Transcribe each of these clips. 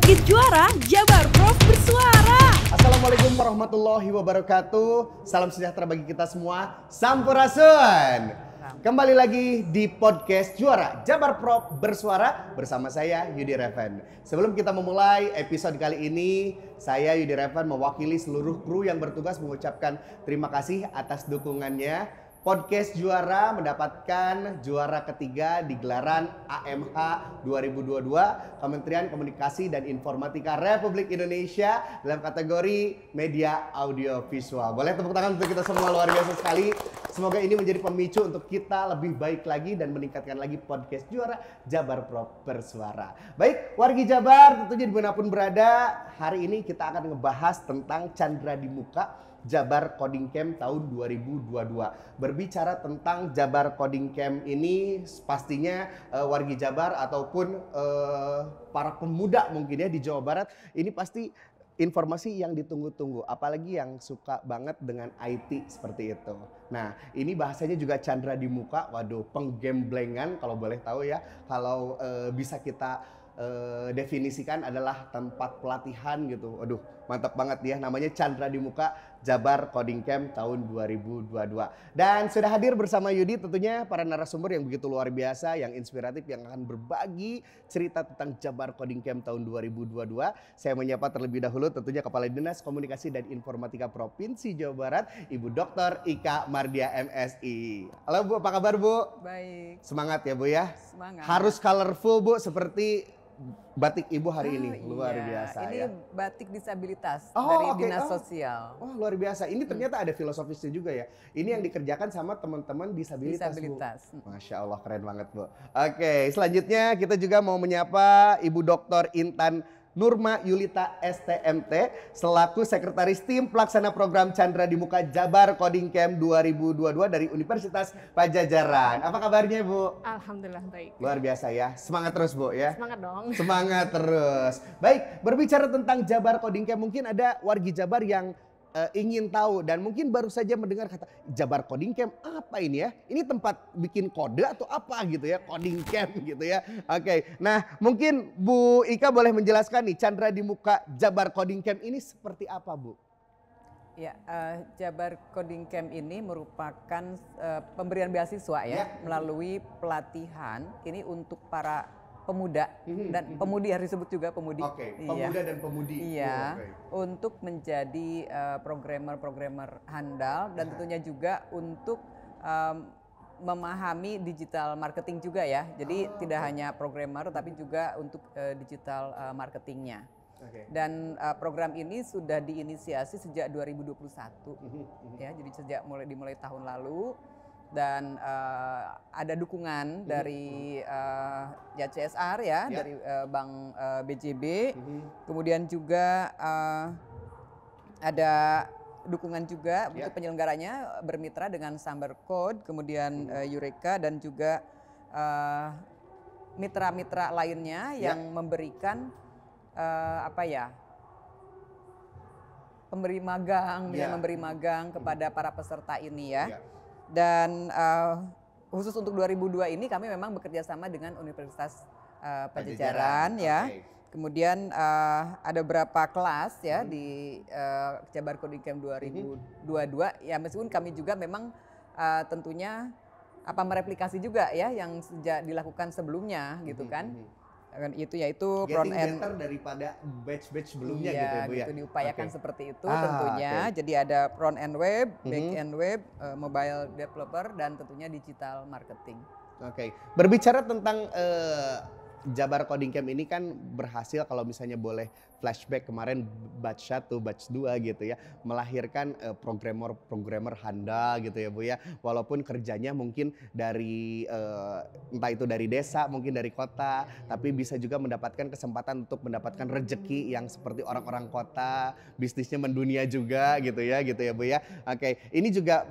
Bangkit Juara, Jabar Prof bersuara. Assalamualaikum warahmatullahi wabarakatuh. Salam sejahtera bagi kita semua. Sampurasun. Kembali lagi di podcast Juara, Jabar Prof bersuara bersama saya Yudi Reven. Sebelum kita memulai episode kali ini, saya Yudi Reven mewakili seluruh kru yang bertugas mengucapkan terima kasih atas dukungannya. Podcast Juara mendapatkan juara ketiga di gelaran AMH 2022 Kementerian Komunikasi dan Informatika Republik Indonesia dalam kategori media audio visual. Boleh tepuk tangan untuk kita semua, luar biasa sekali. Semoga ini menjadi pemicu untuk kita lebih baik lagi dan meningkatkan lagi podcast Juara Jabar Prof bersuara. Baik, wargi Jabar tentunya dimanapun berada, hari ini kita akan ngebahas tentang Chandra di Muka Jabar Coding Camp tahun 2022. Berbicara tentang Jabar Coding Camp ini pastinya wargi Jabar ataupun para pemuda mungkin ya di Jawa Barat ini pasti informasi yang ditunggu-tunggu, apalagi yang suka banget dengan IT seperti itu. Nah, ini bahasanya juga Chandra di Muka, waduh, penggemblengan kalau boleh tahu ya, kalau bisa kita definisikan adalah tempat pelatihan gitu. Waduh, mantap banget ya, namanya Chandra di Muka Jabar Coding Camp tahun 2022. Dan sudah hadir bersama Yudi tentunya para narasumber yang begitu luar biasa, yang inspiratif, yang akan berbagi cerita tentang Jabar Coding Camp tahun 2022. Saya menyapa terlebih dahulu tentunya Kepala Dinas Komunikasi dan Informatika Provinsi Jawa Barat, Ibu Dr. Ika Mardia MSI. Halo Bu, apa kabar Bu? Baik. Semangat ya Bu ya? Semangat. Harus colorful Bu, seperti batik Ibu hari ini. Luar biasa ini ya. batik disabilitas Oh, dari oke. Dinas Sosial. Oh, luar biasa. Ini ternyata ada filosofisnya juga ya. Ini yang dikerjakan sama teman-teman disabilitas, Bu. Masya Allah, keren banget Bu. Oke, selanjutnya kita juga mau menyapa Ibu Dr. Intan Nurma Yulita STMT selaku Sekretaris Tim Pelaksana Program Chandra di Muka Jabar Coding Camp 2022 dari Universitas Padjadjaran. Apa kabarnya Bu? Alhamdulillah baik. Luar biasa ya. Semangat terus Bu ya. Semangat dong. Semangat terus. Baik, berbicara tentang Jabar Coding Camp, mungkin ada wargi Jabar yang ingin tahu dan mungkin baru saja mendengar kata Jabar Coding Camp, apa ini ya? Ini tempat bikin kode atau apa gitu ya? Coding Camp gitu ya. Oke, nah mungkin Bu Ika boleh menjelaskan nih Chandra di Muka Jabar Coding Camp ini seperti apa Bu? Ya, Jabar Coding Camp ini merupakan pemberian beasiswa ya, melalui pelatihan ini untuk para pemuda dan pemudi, harus disebut juga pemudi. Oke, pemuda dan pemudi. Iya, untuk menjadi programmer-programmer handal dan tentunya juga untuk memahami digital marketing juga ya. Jadi tidak hanya programmer tapi juga untuk digital marketingnya. Dan program ini sudah diinisiasi sejak 2021 ya. Jadi sejak dimulai tahun lalu. Dan ada dukungan dari ya CSR ya, dari Bank BJB, kemudian juga ada dukungan juga untuk penyelenggaranya bermitra dengan Sambar Code, kemudian Eureka dan juga mitra-mitra lainnya yang memberikan memberi magang kepada para peserta ini ya. Dan khusus untuk 2002 ini kami memang bekerja sama dengan Universitas Padjadjaran ya. Kemudian ada beberapa kelas ya di Jabar Coding Camp 2022 ya, meskipun kami juga memang tentunya mereplikasi juga ya yang sejak dilakukan sebelumnya gitu kan. Itu yaitu front end daripada batch sebelumnya gitu ya Bu ya. Gitu, diupayakan seperti itu tentunya. Jadi ada front end web, back end web, mobile developer dan tentunya digital marketing. Oke. Berbicara tentang Jabar Coding Camp ini kan berhasil, kalau misalnya boleh flashback kemarin batch 1, batch 2 gitu ya, melahirkan programmer handal gitu ya Bu ya. Walaupun kerjanya mungkin dari entah itu dari desa, mungkin dari kota, tapi bisa juga mendapatkan kesempatan untuk mendapatkan rejeki yang seperti orang-orang kota, bisnisnya mendunia juga gitu ya Bu ya. Oke, ini juga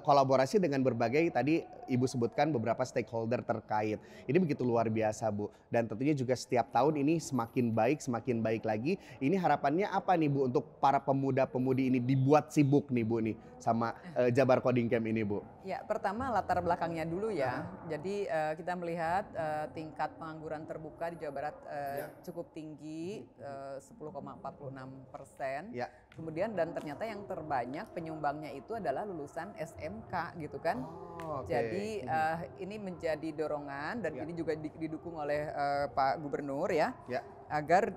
kolaborasi dengan berbagai, tadi Ibu sebutkan beberapa stakeholder terkait. Ini begitu luar biasa Bu. Dan tentunya juga setiap tahun ini semakin baik lagi lagi. Ini harapannya apa nih Bu untuk para pemuda-pemudi ini dibuat sibuk nih Bu nih sama Jabar Coding Camp ini Bu? Ya, pertama latar belakangnya dulu ya. Jadi kita melihat tingkat pengangguran terbuka di Jawa Barat cukup tinggi, 10,46%. Ya. Kemudian dan ternyata yang terbanyak penyumbangnya itu adalah lulusan SMK gitu kan. Jadi ini menjadi dorongan dan ini juga didukung oleh Pak Gubernur ya. Agar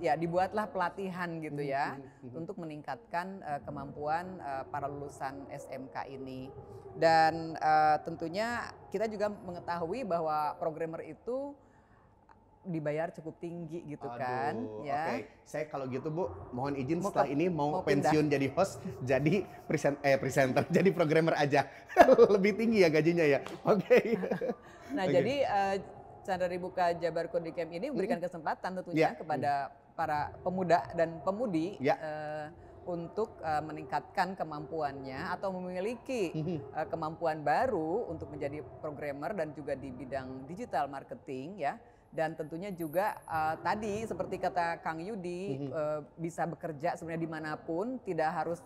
ya dibuatlah pelatihan gitu ya untuk meningkatkan kemampuan para lulusan SMK ini. Dan tentunya kita juga mengetahui bahwa programmer itu dibayar cukup tinggi gitu kan ya. Saya kalau gitu Bu mohon izin setelah ini mau pensiun jadi host, jadi presenter, jadi programmer aja. Lebih tinggi ya gajinya ya. Nah jadi Chandra Dibuka Jabar Coding Camp ini memberikan kesempatan tentunya kepada para pemuda dan pemudi untuk meningkatkan kemampuannya atau memiliki kemampuan baru untuk menjadi programmer dan juga di bidang digital marketing ya. Dan tentunya juga tadi seperti kata Kang Yudi bisa bekerja sebenarnya dimanapun, tidak harus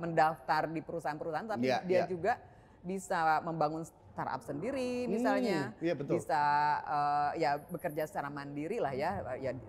mendaftar di perusahaan-perusahaan, tapi dia juga bisa membangun startup sendiri misalnya, bisa ya bekerja secara mandiri lah ya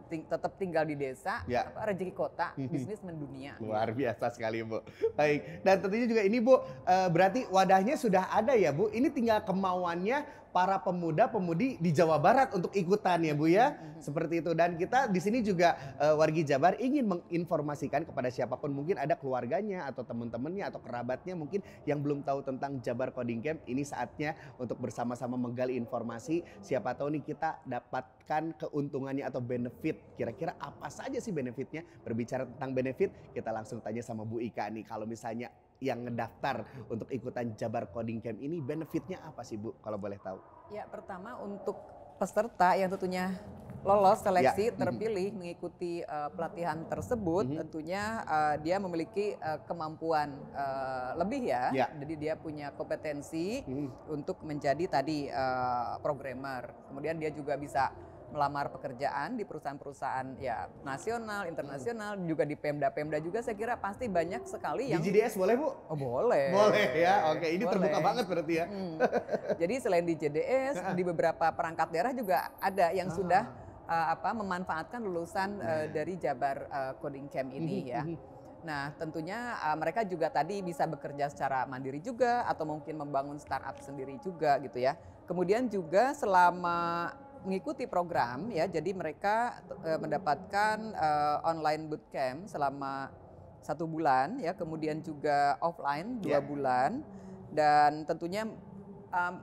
tetap tinggal di desa, rezeki kota, bisnis mendunia. Luar biasa sekali Bu. Baik, dan tentunya juga ini Bu berarti wadahnya sudah ada ya Bu. Ini tinggal kemauannya para pemuda-pemudi di Jawa Barat untuk ikutan ya Bu ya. Seperti itu. Dan kita di sini juga wargi Jabar ingin menginformasikan kepada siapapun, mungkin ada keluarganya atau teman-temannya atau kerabatnya mungkin yang belum tahu tentang Jabar Coding Camp. Ini saatnya untuk bersama-sama menggali informasi. Siapa tahu nih kita dapatkan keuntungannya atau benefit. Kira-kira apa saja sih benefitnya? Berbicara tentang benefit, kita langsung tanya sama Bu Ika nih. Kalau misalnya yang ngedaftar untuk ikutan Jabar Coding Camp ini benefitnya apa sih Bu kalau boleh tahu? Ya pertama untuk peserta yang tentunya lolos seleksi terpilih mengikuti pelatihan tersebut tentunya dia memiliki kemampuan lebih ya. Jadi dia punya kompetensi untuk menjadi tadi programmer. Kemudian dia juga bisa melamar pekerjaan di perusahaan-perusahaan ya nasional, internasional, juga di Pemda-Pemda juga saya kira pasti banyak sekali yang... Di JDS boleh Bu? Oh boleh. Boleh ya, oke ini boleh. Terbuka banget berarti ya. Jadi selain di JDS, di beberapa perangkat daerah juga ada yang sudah memanfaatkan lulusan dari Jabar Coding Camp ini ya. Nah tentunya mereka juga tadi bisa bekerja secara mandiri juga atau mungkin membangun startup sendiri juga gitu ya. Kemudian juga selama mengikuti program ya, jadi mereka mendapatkan online bootcamp selama 1 bulan ya, kemudian juga offline 2 bulan, dan tentunya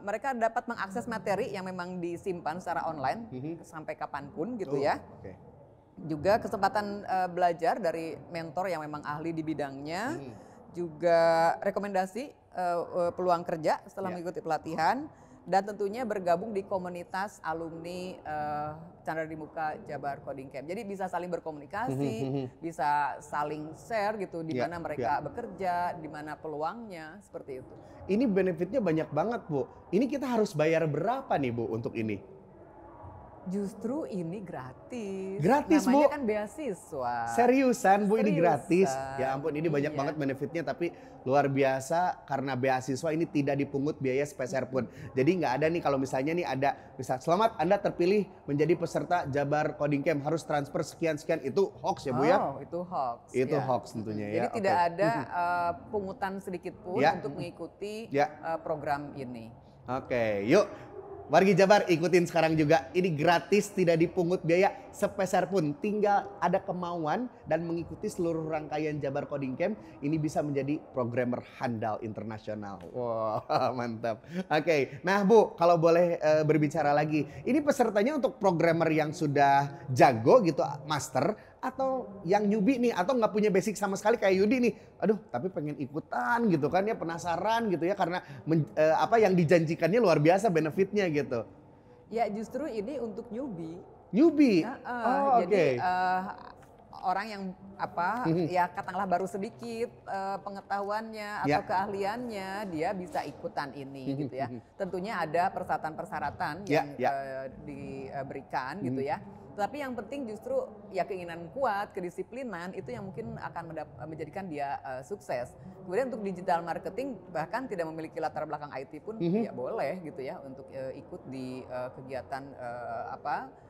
mereka dapat mengakses materi yang memang disimpan secara online sampai kapanpun gitu ya. Juga kesempatan belajar dari mentor yang memang ahli di bidangnya, juga rekomendasi peluang kerja setelah mengikuti pelatihan. Dan tentunya bergabung di komunitas alumni Chandra Dibuka Jabar Coding Camp. Jadi bisa saling berkomunikasi, bisa saling share gitu di mana mereka bekerja, di mana peluangnya, seperti itu. Ini benefitnya banyak banget Bu. Ini kita harus bayar berapa nih Bu untuk ini? Justru ini gratis. Gratis namanya Bu? Kan beasiswa. Seriusan Bu, ini gratis? Ya ampun, ini banyak banget benefitnya, tapi luar biasa karena beasiswa ini tidak dipungut biaya sepeser pun. Jadi nggak ada nih kalau misalnya nih ada misal selamat Anda terpilih menjadi peserta Jabar Coding Camp harus transfer sekian-sekian, itu hoax ya Bu ya? Oh itu hoax. Itu hoax tentunya ya. Jadi tidak ada pungutan sedikit pun untuk mengikuti program ini. Oke, yuk. Wargi Jabar ikutin sekarang juga, ini gratis, tidak dipungut biaya sepeser pun, tinggal ada kemauan dan mengikuti seluruh rangkaian Jabar Coding Camp, ini bisa menjadi programmer handal internasional. Wah mantap. Oke, nah Bu kalau boleh berbicara lagi, ini pesertanya untuk programmer yang sudah jago gitu, master, atau yang newbie nih, atau nggak punya basic sama sekali kayak Yudi nih, aduh tapi pengen ikutan gitu kan ya, penasaran gitu ya karena apa yang dijanjikannya luar biasa benefitnya gitu. Ya justru ini untuk newbie. Newbie? Jadi orang yang ya katakanlah baru sedikit pengetahuannya atau keahliannya, dia bisa ikutan ini gitu ya. Tentunya ada persyaratan-persyaratan yang diberikan gitu ya. Tapi yang penting justru ya keinginan kuat, kedisiplinan itu yang mungkin akan menjadikan dia sukses. Kemudian untuk digital marketing bahkan tidak memiliki latar belakang IT pun ya boleh gitu ya untuk ikut di kegiatan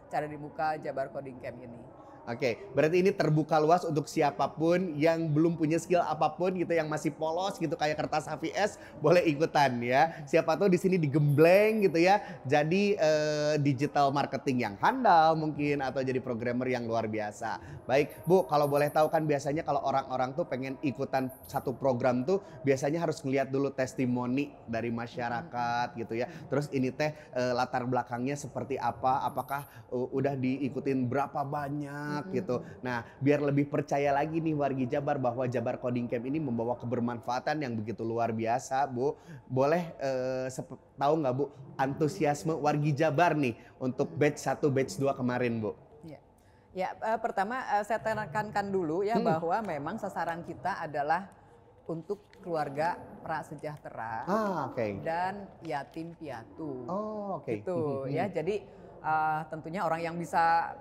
cara dibuka Jabar Coding Camp ini. Oke, berarti ini terbuka luas untuk siapapun yang belum punya skill apapun gitu, yang masih polos gitu kayak kertas HVS, boleh ikutan ya. Siapa tahu di sini digembleng gitu ya, jadi digital marketing yang handal mungkin atau jadi programmer yang luar biasa. Baik Bu, kalau boleh tahu kan biasanya kalau orang-orang tuh pengen ikutan satu program tuh biasanya harus ngeliat dulu testimoni dari masyarakat gitu ya. Terus ini teh latar belakangnya seperti apa, apakah udah diikutin berapa banyak gitu. Nah, biar lebih percaya lagi nih wargi Jabar bahwa Jabar Coding Camp ini membawa kebermanfaatan yang begitu luar biasa, Bu. Boleh tahu nggak Bu antusiasme wargi Jabar nih untuk batch 1, batch 2 kemarin, Bu? Ya, pertama saya tekankan dulu ya bahwa memang sasaran kita adalah untuk keluarga prasejahtera dan yatim piatu. Oh, oke. Gitu ya. Jadi tentunya orang yang bisa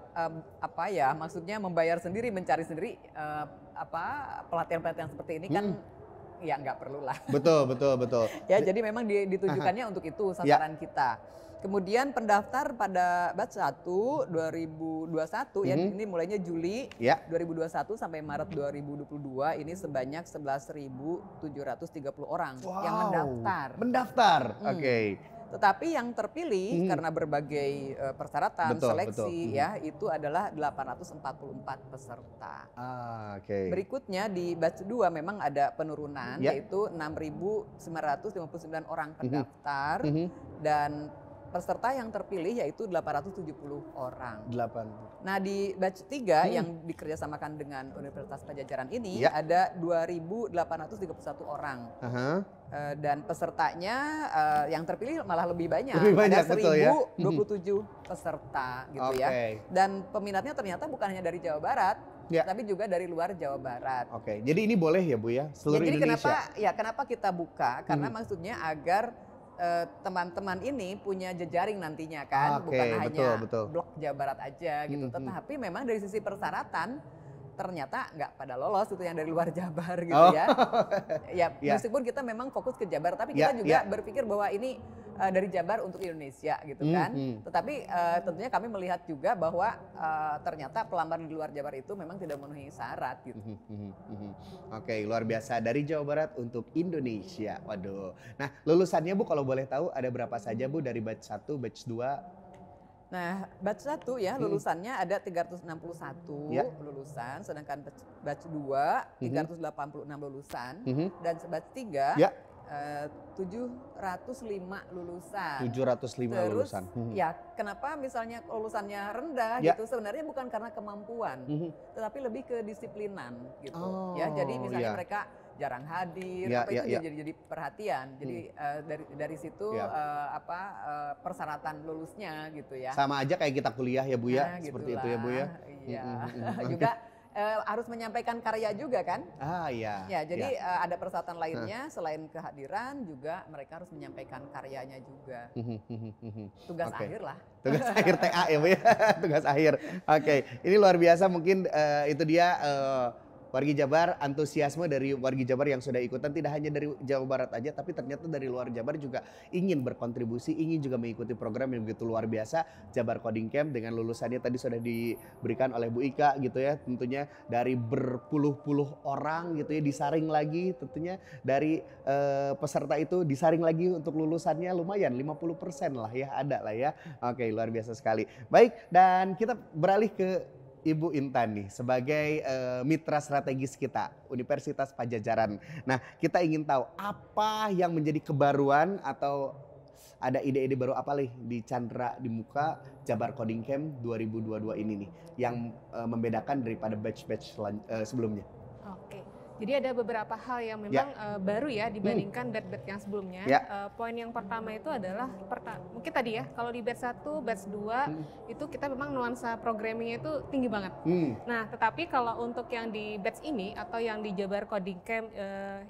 maksudnya membayar sendiri, mencari sendiri pelatihan-pelatihan seperti ini kan ya nggak perlu lah. Betul. Ya, jadi memang ditujukannya untuk itu sasaran kita. Kemudian pendaftar pada batch 1 2021 ya, ini mulainya Juli 2021 sampai Maret 2022 ini sebanyak 11.730 orang yang mendaftar. Oke. Tetapi yang terpilih karena berbagai persyaratan seleksi ya itu adalah 844 peserta. Oke. Berikutnya di batch 2 memang ada penurunan yaitu 6.959 orang pendaftar dan peserta yang terpilih yaitu 870 orang. Nah di batch 3 yang dikerjasamakan dengan Universitas Padjadjaran ini ada 2.831 orang. Dan pesertanya yang terpilih malah lebih banyak. Ada 1.027 peserta gitu ya. Dan peminatnya ternyata bukan hanya dari Jawa Barat, tapi juga dari luar Jawa Barat. Oke, jadi ini boleh ya Bu ya, seluruh Indonesia. Kenapa kita buka? Karena maksudnya agar teman-teman ini punya jejaring nantinya kan, bukan hanya blok Jawa Barat aja gitu. Tetapi memang dari sisi persyaratan ternyata nggak pada lolos itu yang dari luar Jabar gitu ya. Meskipun kita memang fokus ke Jabar, tapi kita juga berpikir bahwa ini dari Jabar untuk Indonesia gitu kan. Tetapi tentunya kami melihat juga bahwa ternyata pelamar di luar Jabar itu memang tidak memenuhi syarat gitu. Oke, luar biasa dari Jawa Barat untuk Indonesia. Waduh. Nah, lulusannya Bu kalau boleh tahu ada berapa saja Bu dari batch 1, batch 2? Nah, batch 1 ya lulusannya ada 361 lulusan, sedangkan batch 2 386 lulusan dan batch 3 705 lulusan. 705 lulusan. Ya, kenapa misalnya lulusannya rendah gitu sebenarnya bukan karena kemampuan, tetapi lebih kedisiplinan gitu. Jadi misalnya mereka jarang hadir, itu jadi perhatian. Jadi dari situ persyaratan lulusnya gitu ya. Sama aja kayak kita kuliah ya Bu ya, seperti itu ya Bu ya. Iya. Juga harus menyampaikan karya juga kan? Ya, jadi ada persyaratan lainnya selain kehadiran juga mereka harus menyampaikan karyanya juga. Tugas akhir lah. Tugas akhir TA ya Bu ya, tugas akhir. Oke, ini luar biasa mungkin itu dia wargi Jabar, antusiasme dari wargi Jabar yang sudah ikutan tidak hanya dari Jawa Barat aja, tapi ternyata dari luar Jabar juga ingin berkontribusi, ingin juga mengikuti program yang begitu luar biasa, Jabar Coding Camp dengan lulusannya tadi sudah diberikan oleh Bu Ika gitu ya, tentunya dari berpuluh-puluh orang gitu ya, disaring lagi tentunya dari peserta itu disaring lagi untuk lulusannya lumayan 50% lah ya, ada lah ya. Oke, luar biasa sekali. Baik, dan kita beralih ke Ibu Intan nih sebagai mitra strategis kita Universitas Padjadjaran. Nah, kita ingin tahu apa yang menjadi kebaruan atau ada ide-ide baru apa nih di Chandra di Muka Jabar Coding Camp 2022 ini nih yang membedakan daripada batch-batch sebelumnya. Oke. Jadi ada beberapa hal yang memang baru ya dibandingkan batch yang sebelumnya. Poin yang pertama itu adalah mungkin tadi ya, kalau di batch 1, batch 2 itu kita memang nuansa programmingnya itu tinggi banget. Nah, tetapi kalau untuk yang di batch ini atau yang di Jabar Coding Camp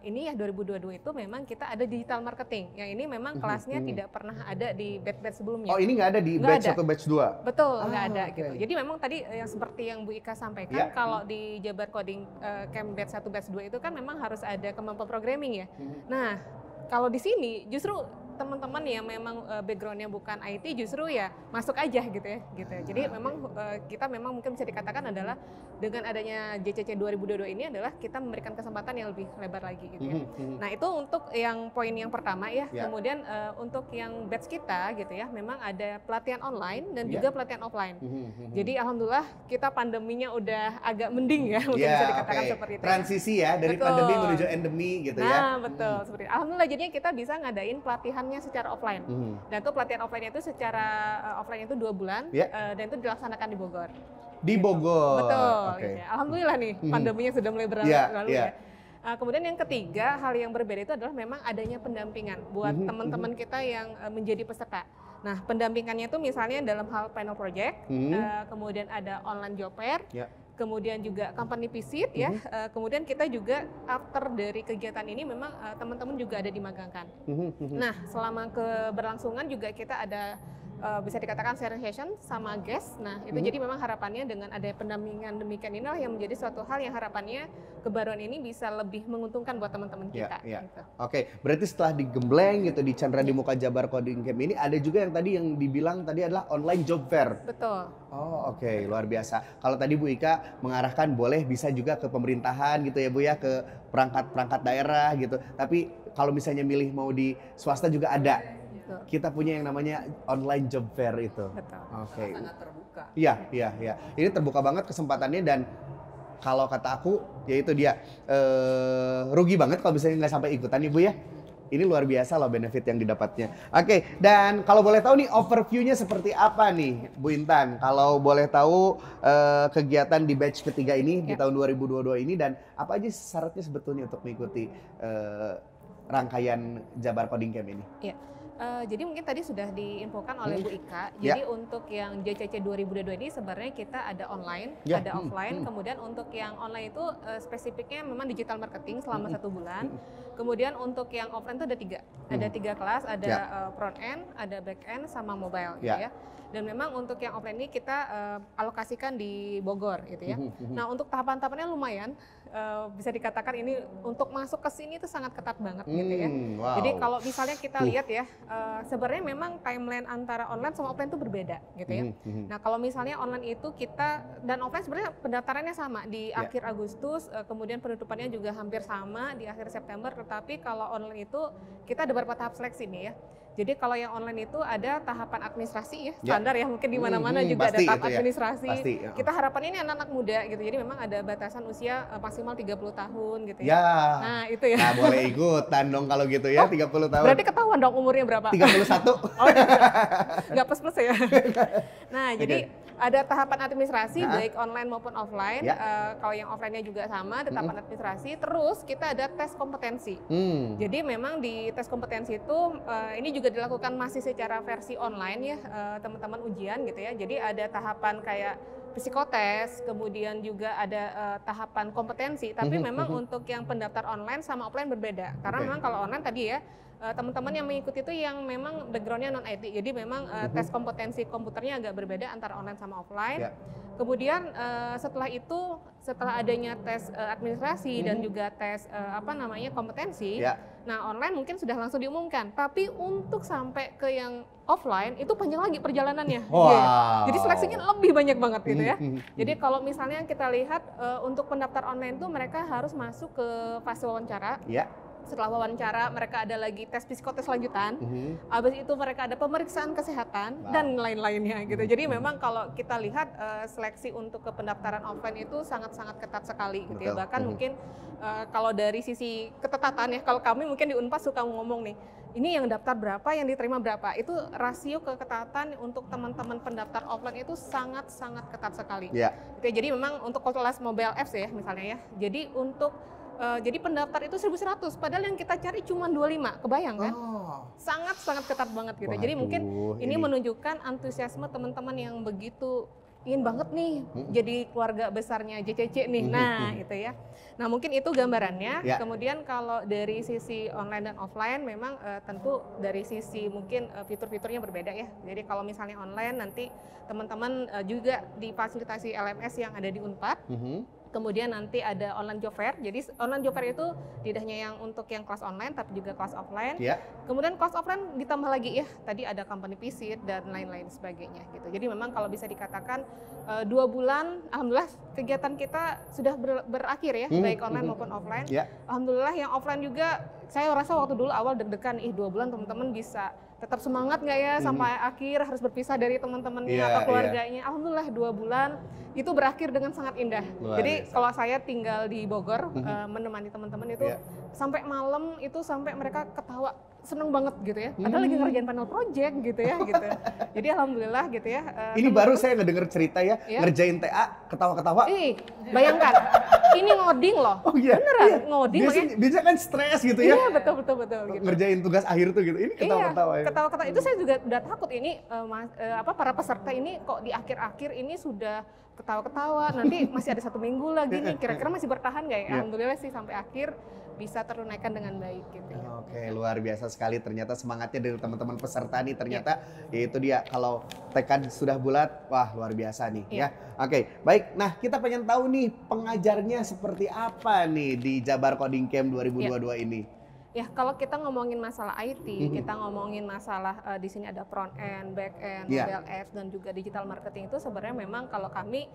ini ya 2022 itu memang kita ada digital marketing. Yang ini memang kelasnya tidak pernah ada di batch sebelumnya. Oh, ini nggak ada di batch 1, batch 2? Betul, nggak ada gitu. Jadi memang tadi yang seperti yang Bu Ika sampaikan, kalau di Jabar Coding Camp batch 1, batch 2 itu kan memang harus ada kemampuan programming ya. Nah, kalau di sini justru teman-teman yang memang backgroundnya bukan IT justru ya masuk aja gitu ya. Jadi memang kita memang mungkin bisa dikatakan adalah dengan adanya JCC 2022 ini adalah kita memberikan kesempatan yang lebih lebar lagi gitu ya. Nah, itu untuk yang poin yang pertama ya. Kemudian untuk yang batch kita gitu ya, memang ada pelatihan online dan juga pelatihan offline. Jadi alhamdulillah kita pandeminya udah agak mending ya, mungkin bisa dikatakan seperti itu. Transisi ya dari pandemi menuju endemi gitu ya. Nah, betul seperti itu. Alhamdulillah jadinya kita bisa ngadain pelatihannya secara offline. Dan itu pelatihan offline itu secara offline itu 2 bulan dan itu dilaksanakan di Bogor. Di Bogor. Betul. Gitu ya. Alhamdulillah nih pandeminya sudah mulai berlalu ya. Kemudian yang ketiga, hal yang berbeda itu adalah memang adanya pendampingan buat teman-teman kita yang menjadi peserta. Nah, pendampingannya itu misalnya dalam hal panel project, kemudian ada online job fair, kemudian juga company visit ya, kemudian kita juga after dari kegiatan ini memang teman-teman juga ada dimagangkan. Nah, selama keberlangsungan juga kita ada bisa dikatakan sharing session sama guest. Nah, itu jadi memang harapannya dengan ada pendampingan demikian inilah yang menjadi suatu hal yang harapannya kebaruan ini bisa lebih menguntungkan buat teman-teman kita. Gitu. Oke, berarti setelah digembleng gitu di Chandra di Muka Jabar Coding Camp ini ada juga yang tadi yang dibilang tadi adalah online job fair. Betul. Oh, oke, luar biasa. Kalau tadi Bu Ika mengarahkan boleh bisa juga ke pemerintahan gitu ya Bu ya, ke perangkat-perangkat daerah gitu. Tapi kalau misalnya milih mau di swasta juga ada. Kita punya yang namanya online job fair itu. Oke. Sangat terbuka. Iya. Ini terbuka banget kesempatannya dan kalau kata aku ya itu dia rugi banget kalau misalnya nggak sampai ikutan Ibu ya. Ini luar biasa loh benefit yang didapatnya. Oke, dan kalau boleh tahu nih overview-nya seperti apa nih Bu Intan? Kalau boleh tahu kegiatan di batch ketiga ini di tahun 2022 ini dan apa aja syaratnya sebetulnya untuk mengikuti rangkaian Jabar Coding Camp ini? Iya. Jadi mungkin tadi sudah diinfokan oleh Bu Ika. Jadi untuk yang JCC 2022 ini sebenarnya kita ada online, ada offline. Kemudian untuk yang online itu spesifiknya memang digital marketing selama 1 bulan. Kemudian untuk yang offline itu ada 3 kelas, ada front end, ada back end, sama mobile gitu ya. Dan memang untuk yang offline ini kita alokasikan di Bogor gitu ya. Nah, untuk tahapan-tahapannya lumayan. Bisa dikatakan ini untuk masuk ke sini itu sangat ketat banget gitu ya. Wow. Jadi kalau misalnya kita lihat ya, sebenarnya memang timeline antara online sama offline itu berbeda gitu ya. Nah, kalau misalnya online itu kita dan offline sebenarnya pendaftarannya sama di akhir Agustus, kemudian penutupannya juga hampir sama di akhir September. Tetapi kalau online itu kita ada beberapa tahap seleksi nih ya. Jadi kalau yang online itu ada tahapan administrasi ya, standar ya mungkin di mana-mana juga ada tahap administrasi. Kita harapannya ini anak-anak muda gitu. Jadi memang ada batasan usia maksimal 30 tahun gitu ya. Nah, itu ya. Nah, boleh ikutan dong kalau gitu ya, 30 tahun. Berarti ketahuan dong umurnya berapa? 31. Oh, nggak plus-plus ya. Nah, jadi ada tahapan administrasi baik online maupun offline. Kalau yang offline-nya juga sama, ada tahapan administrasi. Terus kita ada tes kompetensi. Jadi memang di tes kompetensi itu ini juga dilakukan masih secara versi online ya, teman-teman ujian gitu ya. Jadi ada tahapan kayak psikotes, kemudian juga ada tahapan kompetensi. Tapi memang untuk yang pendaftar online sama offline berbeda. Karena memang kalau online tadi ya, teman-teman yang mengikuti itu yang memang backgroundnya non IT, jadi memang tes kompetensi komputernya agak berbeda antara online sama offline. Kemudian setelah itu, setelah adanya tes administrasi dan juga tes kompetensi, nah online mungkin sudah langsung diumumkan. Tapi untuk sampai ke yang offline itu panjang lagi perjalanannya. Jadi seleksinya lebih banyak banget gitu ya. Jadi kalau misalnya kita lihat untuk pendaftar online itu mereka harus masuk ke fase wawancara. Setelah wawancara mereka ada lagi tes psikotes lanjutan, habis itu mereka ada pemeriksaan kesehatan dan lain-lainnya gitu. Jadi memang kalau kita lihat seleksi untuk ke pendaftaran offline itu sangat-sangat ketat sekali gitu ya. Bahkan mungkin kalau dari sisi ketetatan ya, kalau kami mungkin di Unpas suka ngomong nih, ini yang daftar berapa, yang diterima berapa, itu rasio keketatan untuk teman-teman pendaftar offline itu sangat-sangat ketat sekali. Jadi memang untuk kelas mobile apps ya misalnya ya, jadi untuk Jadi pendaftar itu 1.100, padahal yang kita cari cuma 25, kebayang kan? Sangat-sangat ketat banget gitu. Jadi mungkin ini menunjukkan antusiasme teman-teman yang begitu ingin banget nih jadi keluarga besarnya JCC nih. Nah, itu ya. Nah, mungkin itu gambarannya. Kemudian kalau dari sisi online dan offline memang tentu dari sisi mungkin fitur-fiturnya berbeda ya. Jadi kalau misalnya online nanti teman-teman juga difasilitasi LMS yang ada di Unpad. Kemudian nanti ada online job fair. Jadi online job fair itu tidak hanya yang untuk yang kelas online tapi juga kelas offline. Kemudian kelas offline ditambah lagi ya. Tadi ada company visit dan lain-lain sebagainya gitu. Jadi memang kalau bisa dikatakan 2 bulan alhamdulillah kegiatan kita sudah berakhir ya, baik online maupun offline. Alhamdulillah yang offline juga saya rasa waktu dulu awal deg-degan 2 bulan teman-teman bisa tetap semangat nggak ya sampai akhir harus berpisah dari teman-temannya atau keluarganya. Alhamdulillah 2 bulan itu berakhir dengan sangat indah. Jadi kalau saya tinggal di Bogor menemani teman-teman itu sampai malam itu sampai mereka ketawa seneng banget gitu ya. Padahal lagi ngerjain panel project gitu ya gitu. Jadi alhamdulillah gitu ya. Ini baru saya ngedenger cerita ya, ngerjain TA ketawa-ketawa. Bayangkan. Ini ngoding loh. Oh iya. Beneran ngoding. Biasanya kan stres gitu ya. Iya betul gitu. Ngerjain tugas akhir tuh gitu. Ini ketawa-ketawa ya. Ketawa-ketawa itu saya juga udah takut ini para peserta ini kok di akhir-akhir ini sudah ketawa-ketawa, nanti masih ada 1 minggu lagi nih, kira-kira masih bertahan nggak ya? Alhamdulillah sih sampai akhir bisa terunaikan dengan baik gitu ya. Oke, luar biasa sekali ternyata semangatnya dari teman-teman peserta nih ternyata itu dia kalau tekad sudah bulat, wah luar biasa nih ya. Oke, baik. Nah, kita pengen tahu nih pengajarnya seperti apa nih di Jabar Coding Camp 2022 ini. Ya, kalau kita ngomongin masalah IT, kita ngomongin masalah di sini ada front end, back end, mobile apps dan juga digital marketing itu sebenarnya memang kalau kami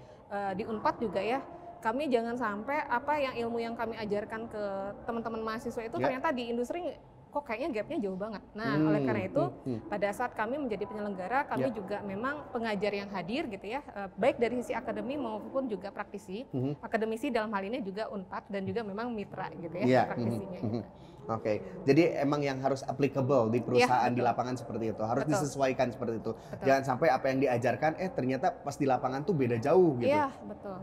di Unpad juga ya, kami jangan sampai apa yang ilmu yang kami ajarkan ke teman-teman mahasiswa itu ternyata di industri kok kayaknya gapnya jauh banget. Nah, oleh karena itu pada saat kami menjadi penyelenggara, kami juga memang pengajar yang hadir gitu ya, baik dari sisi akademi maupun juga praktisi. Akademisi dalam hal ini juga Unpad dan juga memang mitra gitu ya praktisinya. Gitu. Oke, jadi emang yang harus applicable di perusahaan di lapangan seperti itu, harus disesuaikan seperti itu. Jangan sampai apa yang diajarkan, ternyata pas di lapangan tuh beda jauh gitu. Iya, betul.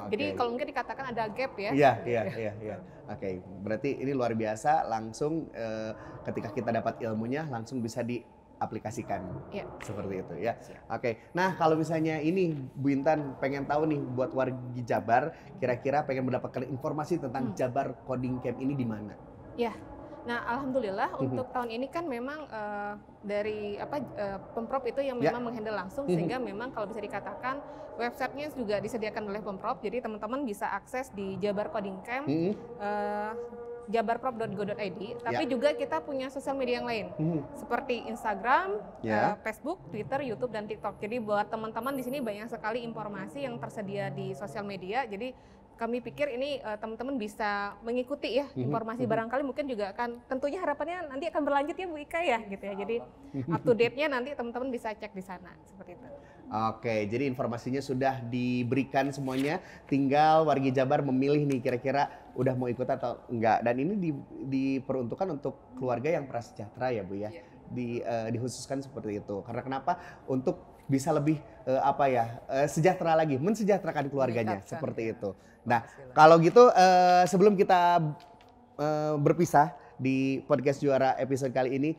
Jadi kalau mungkin dikatakan ada gap ya. Iya. Oke, berarti ini luar biasa, langsung ketika kita dapat ilmunya langsung bisa diaplikasikan. Seperti itu ya. Oke, nah kalau misalnya ini Bu Intan pengen tahu nih buat warga Jabar, kira-kira pengen mendapatkan informasi tentang Jabar Coding Camp ini di mana? Ya, nah alhamdulillah untuk tahun ini kan memang dari Pemprov itu yang memang menghandle langsung sehingga memang kalau bisa dikatakan websitenya juga disediakan oleh Pemprov, jadi teman-teman bisa akses di Jabar Coding Camp, jabarprov.go.id, tapi juga kita punya sosial media yang lain seperti Instagram, Facebook, Twitter, YouTube dan TikTok. Jadi buat teman-teman di sini banyak sekali informasi yang tersedia di sosial media. Jadi kami pikir ini teman-teman bisa mengikuti ya informasi, barangkali mungkin juga akan tentunya harapannya nanti akan berlanjut ya Bu Ika ya gitu ya. Jadi up to date-nya nanti teman-teman bisa cek di sana seperti itu. Oke, jadi informasinya sudah diberikan semuanya, tinggal warga Jabar memilih nih kira-kira udah mau ikut atau enggak. Dan ini diperuntukkan untuk keluarga yang prasejahtera ya Bu ya. Dikhususkan seperti itu. Karena kenapa? Untuk bisa lebih sejahtera lagi, mensejahterakan keluarganya seperti itu. Nah, kalau gitu sebelum kita berpisah di podcast Juara episode kali ini,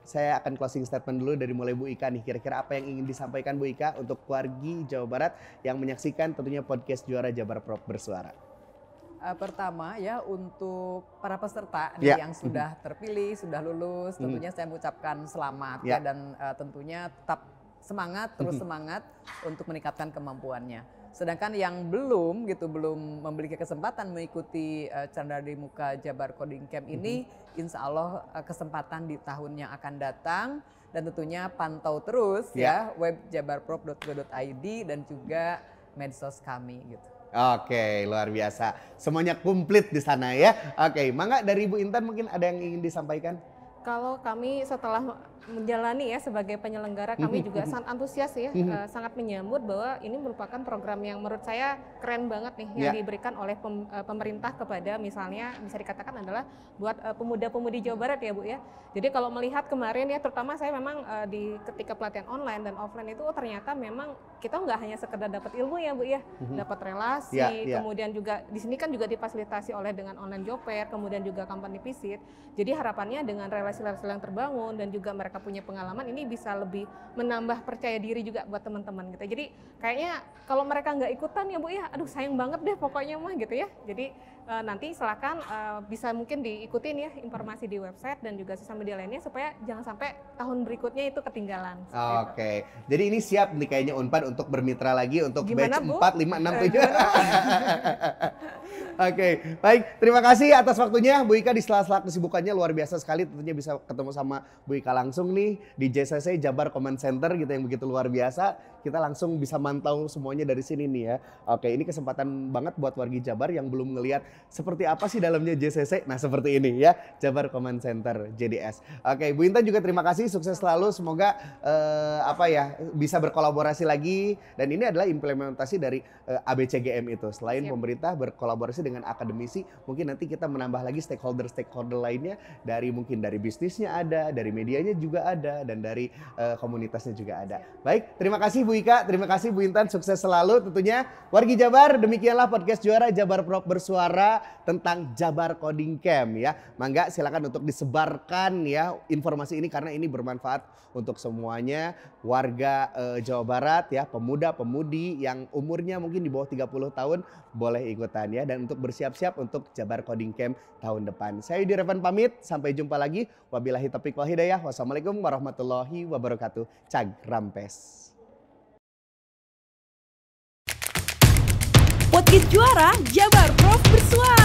saya akan closing statement dulu dari mulai Bu Ika nih. Kira-kira apa yang ingin disampaikan Bu Ika untuk wargi Jawa Barat yang menyaksikan tentunya podcast Juara Jabar Prop Bersuara? Pertama ya untuk para peserta yang sudah terpilih, sudah lulus, tentunya saya mengucapkan selamat dan tentunya tetap semangat, terus semangat untuk meningkatkan kemampuannya. Sedangkan yang belum memiliki kesempatan mengikuti Chandra di Muka Jabar Coding Camp ini, insya Allah kesempatan di tahun yang akan datang, dan tentunya pantau terus web jabarprov.go.id dan juga medsos kami gitu. Oke, luar biasa. Semuanya komplit di sana ya. Oke, mangga dari Bu Intan mungkin ada yang ingin disampaikan? Kalau kami setelah menjalani ya sebagai penyelenggara, kami juga sangat antusias ya, sangat menyambut bahwa ini merupakan program yang menurut saya keren banget nih yang diberikan oleh pemerintah kepada misalnya bisa dikatakan adalah buat pemuda-pemudi Jawa Barat ya Bu ya. Jadi kalau melihat kemarin ya, terutama saya memang di ketika pelatihan online dan offline itu ternyata memang kita nggak hanya sekedar dapat ilmu ya Bu ya, dapat relasi, kemudian juga di sini kan juga difasilitasi oleh dengan online job fair, kemudian juga company visit. Jadi harapannya dengan relasi-relasi yang terbangun dan juga mereka punya pengalaman, ini bisa lebih menambah percaya diri juga buat teman-teman gitu. Jadi kayaknya kalau mereka nggak ikutan ya Bu ya, aduh sayang banget deh pokoknya mah gitu ya. Jadi nanti silakan bisa mungkin diikutin ya informasi di website dan juga sosial media lainnya supaya jangan sampai tahun berikutnya itu ketinggalan. Oke. Jadi ini siap nih kayaknya Unpad untuk bermitra lagi untuk Gimana, batch Bu? 4, 5, 6, 7. Oke, baik. Terima kasih atas waktunya Bu Ika di sela-sela kesibukannya luar biasa sekali. Tentunya bisa ketemu sama Bu Ika langsung nih di JCC Jabar Command Center gitu yang begitu luar biasa. Kita langsung bisa mantau semuanya dari sini nih ya. Oke, ini kesempatan banget buat wargi Jabar yang belum ngelihat seperti apa sih dalamnya JCC. Nah, seperti ini ya, Jabar Command Center JDS. Oke, Bu Intan juga terima kasih, sukses selalu. Semoga bisa berkolaborasi lagi, dan ini adalah implementasi dari ABCGM itu. Selain pemerintah berkolaborasi dengan akademisi, mungkin nanti kita menambah lagi stakeholder lainnya, mungkin dari bisnisnya ada, dari medianya juga ada, dan dari komunitasnya juga ada. Baik, terima kasih Bu Ika, terima kasih Bu Intan, sukses selalu tentunya. Wargi Jabar, demikianlah podcast Juara Jabar Prop bersuara tentang Jabar Coding Camp ya. Mangga silakan untuk disebarkan ya informasi ini, karena ini bermanfaat untuk semuanya warga Jawa Barat ya, pemuda-pemudi yang umurnya mungkin di bawah 30 tahun boleh ikutan ya, dan untuk bersiap-siap untuk Jabar Coding Camp tahun depan. Saya Yudi Revan pamit, sampai jumpa lagi. Wabillahi taufiq wal hidayah. Wassalamualaikum warahmatullahi wabarakatuh. Cag Rampes. Podcast Juara Jabar Prof bersuara.